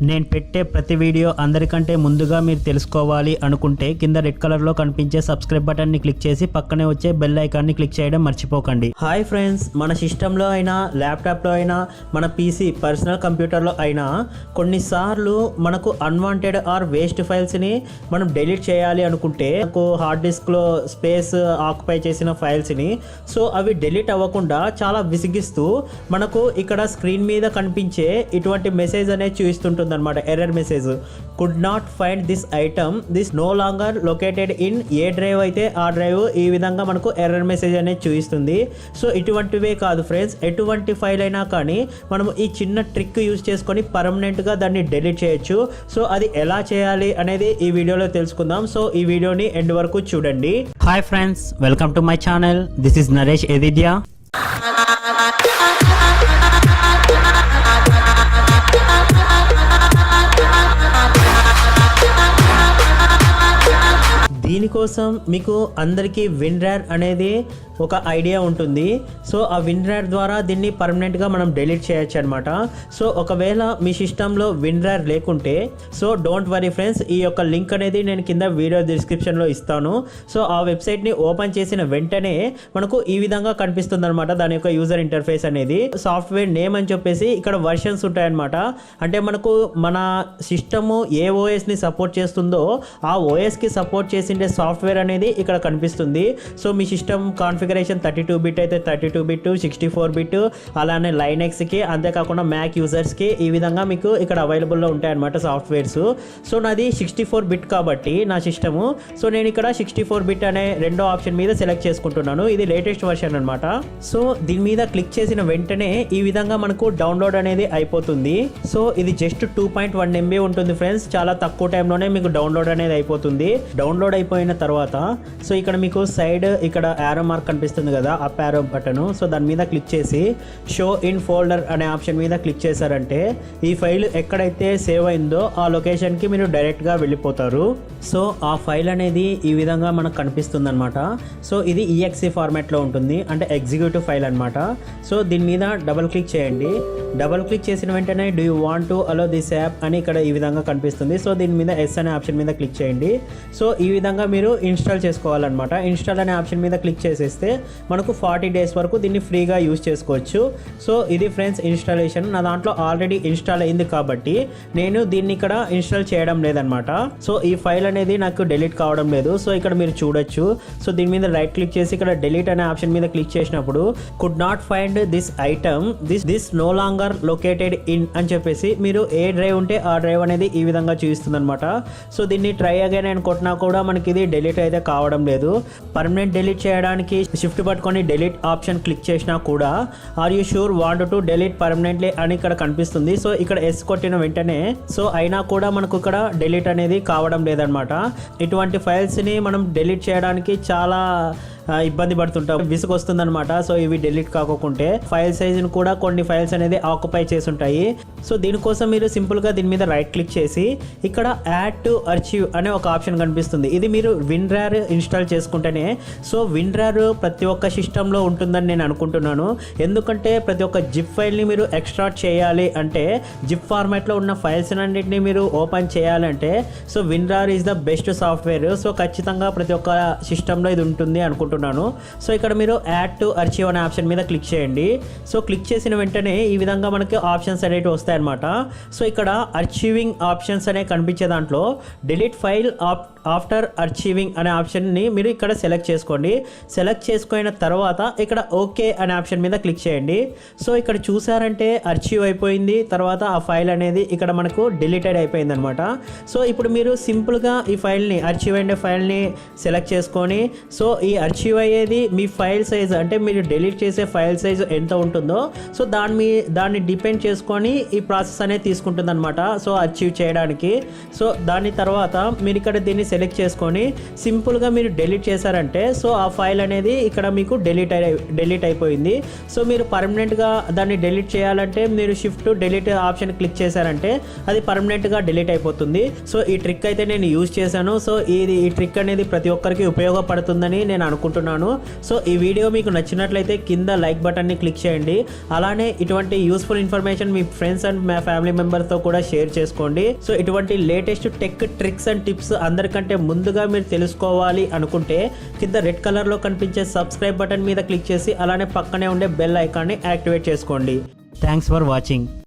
నేను పెట్టే ప్రతి వీడియో అందరికంటే ముందుగా మీరు తెలుసుకోవాలి అనుకుంటే కింద రెడ్ కలర్లో కనిపించే సబ్స్క్రైబ్ బటన్ని క్లిక్ చేసి పక్కనే వచ్చే బెల్ ఐకాన్ని క్లిక్ చేయడం మర్చిపోకండి. హాయ్ ఫ్రెండ్స్, మన సిస్టంలో అయినా ల్యాప్టాప్లో అయినా మన పీసీ పర్సనల్ కంప్యూటర్లో అయినా కొన్నిసార్లు మనకు అన్వాంటెడ్ ఆర్ వేస్ట్ ఫైల్స్ని మనం డిలీట్ చేయాలి అనుకుంటే మనకు హార్డ్ డిస్క్లో స్పేస్ ఆక్యుపై చేసిన ఫైల్స్ని సో అవి డిలీట్ అవ్వకుండా చాలా విసిగిస్తూ మనకు ఇక్కడ స్క్రీన్ మీద కనిపించే ఇటువంటి మెసేజ్ అనేది చూపిస్తుంటుంది అనమాట. Error message, could not find this item, this no longer located in a drive అయితే ఆ డ్రైవ్, ఈ విధంగా మనకు ఎర్రర్ మెసేజ్ అనేది చూపిస్తుంది. సో ఇటువంటివే కాదు ఫ్రెండ్స్, ఎటువంటి ఫైల్ అయినా కానీ మనం ఈ చిన్న ట్రిక్ యూజ్ చేసుకొని పర్మనెంట్గా దాన్ని డిలీట్ చేయొచ్చు. సో అది ఎలా చేయాలి అనేది ఈ వీడియోలో తెలుసుకుందాం. సో ఈ వీడియోని ఎండ్ వరకు చూడండి. Hi friends, welcome to my channel. This is Naresh ఎదిద్యా. దీనికోసం మీకు అందరికీ విన్రార్ అనేది ఒక ఐడియా ఉంటుంది. సో ఆ విన్రార్ ద్వారా దీన్ని పర్మనెంట్గా మనం డిలీట్ చేయొచ్చు అనమాట. సో ఒకవేళ మీ సిస్టంలో విన్రార్ లేకుంటే సో డోంట్ వరీ ఫ్రెండ్స్, ఈ యొక్క లింక్ అనేది నేను కింద వీడియో డిస్క్రిప్షన్లో ఇస్తాను. సో ఆ వెబ్సైట్ని ఓపెన్ చేసిన వెంటనే మనకు ఈ విధంగా కనిపిస్తుంది అనమాట దాని యొక్క యూజర్ ఇంటర్ఫేస్ అనేది. సాఫ్ట్వేర్ నేమ్ అని చెప్పేసి ఇక్కడ వర్షన్స్ ఉంటాయన్నమాట. అంటే మనకు మన సిస్టము ఏ ఓఎస్ని సపోర్ట్ చేస్తుందో ఆ ఓఎస్కి సపోర్ట్ చేసిండే సాఫ్ట్వేర్ అనేది ఇక్కడ కనిపిస్తుంది. సో మీ సిస్టమ్ కాన్ఫిగరేషన్ 32 బిట్ అయితే 32 బిట్, 64 బిట్, అలానే లైనెక్స్కి, అంతేకాకుండా మ్యాక్ యూజర్స్కి ఈ విధంగా మీకు ఇక్కడ అవైలబుల్లో ఉంటాయి అనమాట సాఫ్ట్వేర్స్. సో నాది 64 బిట్ కాబట్టి నా సిస్టము, సో నేను ఇక్కడ 64 బిట్ అనే రెండో ఆప్షన్ మీద సెలెక్ట్ చేసుకుంటున్నాను. ఇది లేటెస్ట్ వర్షన్ అనమాట. సో దీని మీద క్లిక్ చేసిన వెంటనే ఈ విధంగా మనకు డౌన్లోడ్ అనేది అయిపోతుంది. సో ఇది జస్ట్ 2.1 MB ఉంటుంది ఫ్రెండ్స్. చాలా తక్కువ టైంలోనే మీకు డౌన్లోడ్ అనేది అయిపోతుంది. డౌన్లోడ్ అయిపోయిన తర్వాత సో ఇక్కడ మీకు సైడ్ ఇక్కడ యారో మార్క్ కనిపిస్తుంది కదా, అప్ యారో బటన్. సో దాని మీద క్లిక్ చేసి షో ఇన్ ఫోల్డర్ అనే ఆప్షన్ మీద క్లిక్ చేశారంటే ఈ ఫైల్ ఎక్కడైతే సేవ్ అయిందో ఆ లొకేషన్కి మీరు డైరెక్ట్గా వెళ్ళిపోతారు. సో ఆ ఫైల్ అనేది ఈ విధంగా మనకు కనిపిస్తుంది అనమాట. సో ఇది EXE ఫార్మాట్లో ఉంటుంది, అంటే ఎగ్జిక్యూటివ్ ఫైల్ అనమాట. సో దీని మీద డబుల్ క్లిక్ చేయండి. డబుల్ క్లిక్ చేసిన వెంటనే do you want to allow this app అని ఇక్కడ ఈ విధంగా కనిపిస్తుంది. సో దీని మీద ఎస్ అనే ఆప్షన్ మీద క్లిక్ చేయండి. సో ఈ విధంగా మీరు ఇన్స్టాల్ చేసుకోవాలన్నమాట. ఇన్స్టాల్ అనే ఆప్షన్ మీద క్లిక్ చేసేస్తే మనకు 40 days వరకు దీన్ని ఫ్రీగా యూజ్ చేసుకోవచ్చు. సో ఇది ఫ్రెండ్స్ ఇన్స్టాలేషన్. నా దాంట్లో ఆల్రెడీ ఇన్స్టాల్ అయింది కాబట్టి నేను దీన్ని ఇక్కడ ఇన్స్టాల్ చేయడం లేదనమాట. సో ఈ ఫైల్ అనేది నాకు డిలీట్ కావడం లేదు. సో ఇక్కడ మీరు చూడొచ్చు. సో దీని మీద రైట్ క్లిక్ చేసి ఇక్కడ డిలీట్ అనే ఆప్షన్ మీద క్లిక్ చేసినప్పుడు could not find this item, this no longer located in అని చెప్పేసి మీరు ఏ డ్రైవ్ ఉంటే ఆ డ్రైవ్ అనేది ఈ విధంగా చూపిస్తుంది అనమాట. సో దీన్ని ట్రై అగైన్ అని కొట్టినా కూడా మనకి ఇది డిలీట్ అయితే కావడం లేదు. పర్మనెంట్ డిలీట్ చేయడానికి షిఫ్ట్ పట్టుకొని డిలీట్ ఆప్షన్ క్లిక్ చేసినా కూడా are you sure want to delete permanently అని ఇక్కడ కనిపిస్తుంది. సో ఇక్కడ ఎస్ కొట్టిన వెంటనే సో అయినా కూడా మనకు ఇక్కడ డిలీట్ అనేది కావడం లేదనమాట. ఇటువంటి ఫైల్స్ని మనం డిలీట్ చేయడానికి చాలా ఇబ్బంది పడుతుంటాం, విసుగు వస్తుంది అనమాట. సో ఇవి డిలీట్ కాకుంటే ఫైల్ సైజును కూడా కొన్ని ఫైల్స్ అనేది ఆక్యుపై చేసి ఉంటాయి. సో దీనికోసం మీరు సింపుల్గా దీని మీద రైట్ క్లిక్ చేసి ఇక్కడ యాడ్ టు ఆర్చీవ్ అనే ఒక ఆప్షన్ కనిపిస్తుంది. ఇది మీరు విన్రార్ ఇన్స్టాల్ చేసుకుంటేనే సో విన్రార్ ప్రతి ఒక్క సిస్టంలో ఉంటుందని నేను అనుకుంటున్నాను. ఎందుకంటే ప్రతి ఒక్క జిప్ ఫైల్ని మీరు ఎక్స్ట్రాక్ట్ చేయాలి అంటే జిప్ ఫార్మాట్లో ఉన్న ఫైల్స్ అన్నింటినీ మీరు ఓపెన్ చేయాలంటే so విన్రార్ is the best software. So ఖచ్చితంగా ప్రతి ఒక్క సిస్టంలో ఇది ఉంటుంది అనుకుంటున్నాను. సో ఇక్కడ మీరు యాడ్ టు ఆర్చీవ్ అనే ఆప్షన్ మీద క్లిక్ చేయండి. సో క్లిక్ చేసిన వెంటనే ఈ విధంగా మనకి ఆప్షన్స్ అనేవి వస్తాయన్నమాట. సో ఇక్కడ ఆర్చీవింగ్ ఆప్షన్స్ అనే కనిపించే దాంట్లో డిలీట్ ఫైల్ ఆఫ్టర్ ఆర్చీవింగ్ అనే ఆప్షన్ని మీరు ఇక్కడ సెలెక్ట్ చేసుకోండి. సెలెక్ట్ చేసుకున్న తర్వాత ఇక్కడ ఓకే అనే ఆప్షన్ మీద క్లిక్ చేయండి. సో ఇక్కడ చూసారంటే ఆర్చీవ్ అయిపోయింది. తర్వాత ఆ ఫైల్ అనేది ఇక్కడ మనకు డిలీటెడ్ అయిపోయింది అనమాట. సో ఇప్పుడు మీరు సింపుల్గా ఈ ఫైల్ని ఆర్చీవ్ అయిన ఫైల్ని సెలెక్ట్ చేసుకొని సో ఈ ఆర్చీవ్ అయ్యేది మీ ఫైల్ సైజ్, అంటే మీరు డిలీట్ చేసే ఫైల్ సైజ్ ఎంత ఉంటుందో సో దాన్ని డిపెండ్ చేసుకొని ఈ ప్రాసెస్ అనేది తీసుకుంటుంది అనమాట. సో అచీవ్ చేయడానికి సో దాని తర్వాత మీరు ఇక్కడ దీన్ని సెలెక్ట్ చేసుకొని సింపుల్గా మీరు డెలీట్ చేశారంటే సో ఆ ఫైల్ అనేది ఇక్కడ మీకు డెలీట్ అయిపోయింది. సో మీరు పర్మనెంట్గా దాన్ని డెలీట్ చేయాలంటే మీరు షిఫ్ట్ డెలీట్ ఆప్షన్ క్లిక్ చేశారంటే అది పర్మనెంట్గా డెలీట్ అయిపోతుంది. సో ఈ ట్రిక్ అయితే నేను యూజ్ చేశాను. సో ఈ ట్రిక్ అనేది ప్రతి ఒక్కరికి ఉపయోగపడుతుందని నేను అనుకుంటున్నాను. సో ఈ వీడియో మీకు నచ్చినట్లయితే కింద లైక్ బటన్ని క్లిక్ చేయండి. అలానే ఇటువంటి useful information me friends and మా ఫ్యామిలీ మెంబర్తో కూడా షేర్ చేసుకోండి. సో ఇటువంటి latest tech tricks and tips అందరికంటే ముందుగా మీరు తెలుసుకోవాలి అనుకుంటే కింద రెడ్ కలర్లో కనిపించే సబ్స్క్రైబ్ బటన్ మీద క్లిక్ చేసి అలానే పక్కనే ఉండే బెల్ ఐకాన్ని యాక్టివేట్ చేసుకోండి. Thanks for watching.